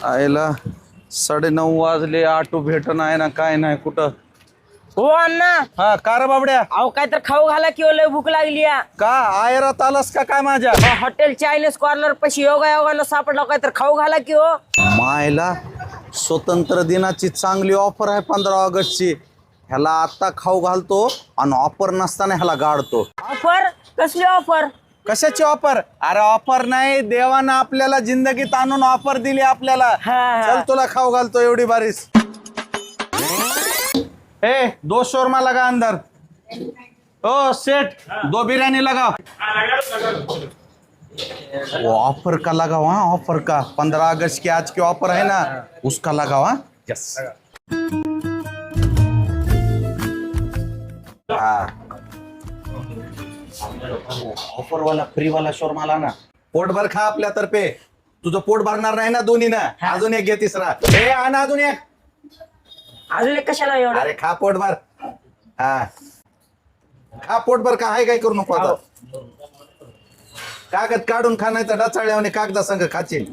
आयला 9:30 वाजले, ऑटो भेटन आहे ना काय नाही कुठं. हो अण्णा. हा का रे बाबड्या? अहो काय तर खाऊ घाला की लय भूक लागली या. का आयरात आलास का काय माझ्या? हॉटेल चायनीज कॉर्नर पशी योगायोगानं सापडला, काय तर खाऊ घाला की हो. मायला स्वतंत्र दिनाची चांगली ऑफर आहे 15 ऑगस्टची. ह्याला आता खाऊ घालतो आणि ऑफर नसताना ह्याला गाडतो. ऑफर? कसली ऑफर? कशाची ऑफर? अरे ऑफर नाही, देवानं आपल्याला जिंदगीत आणून ऑफर दिली आपल्याला. हा. चल तुला खाऊ घालतो एवढी बारीस. ए 2 शोरमा लगा अंदर. ओ सेठ 2 बिरयानी लगाओ. वो ऑफर का लगाओ. हाँ ऑफर का 15 अगस्त की आज की ऑफर है ना, उसका लगाओ. हाँ यस. ऑफर वाला फ्री वाला शोरमा ला ना. पोटभर खा आपल्यातर्फे. तुझं पोट भरणार नाही ना दोन्ही ना. अजून एक घे तिसरा. ए आणा अजून एक. अजून एक कशाला एवढं? अरे खा पोटभर. हा खा पोटभर का. हाय काय करू नको आता. कागद काढून खाण्याचा डचाळ्याने कागदा संग खाशील.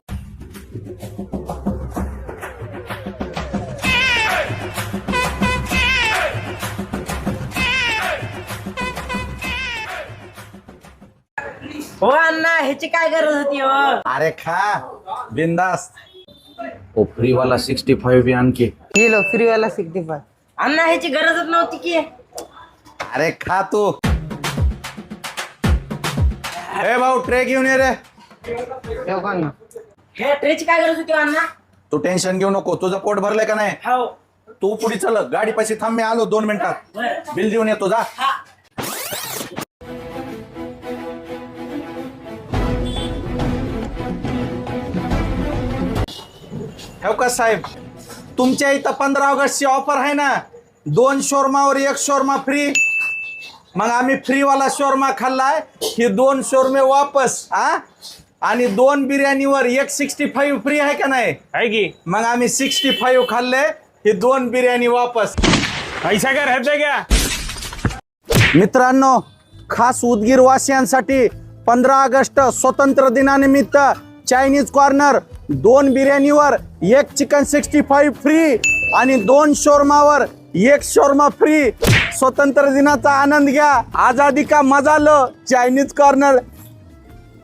हो अण्णा, ह्याची काय गरज होती हो? अरे खा बिंदास. ओ फ्री वाला 65 भी आणखी. किलो फ्री वाला 65. अण्णा ह्याची गरजच नव्हती की. अरे खा तू. हे भाऊ ट्रे घेऊन ये रे. हे ट्रेची काय गरज होती अण्णा? तू टेन्शन घेऊ नको. तुझं पोट भरलंय का नाही? हो. तू पुढे चल. गाडी पाशी थांब, मी आलो 2 मिनिटात. बिल देऊन येतो जा. ठेव का साहेब, तुमच्या इथं 15 ऑगस्टची ऑफर आहे ना. 2 शोरमावर 1 शोरमा फ्री. मग आम्ही फ्रीवाला शोरमा खाल्लाय. ही 2 शोरमे वापस. आणि 2 बिर्याणीवर 1 65 फ्री आहे का नाही? है की? मग आम्ही 65 खाल्ले. ही 2 बिर्याणी वापस. ऐसा काय रहते क्या? मित्रांनो, खास उदगीर वासियांसाठी 15 ऑगस्ट स्वतंत्र दिनानिमित्त चायनीज कॉर्नर 2 बिर्याणीवर 1 चिकन 65 फ्री आणि 2 शोरमावर 1 शोरमा फ्री. स्वतंत्र दिनाचा आनंद घ्या. आजादी का मजा लो. Chinese corner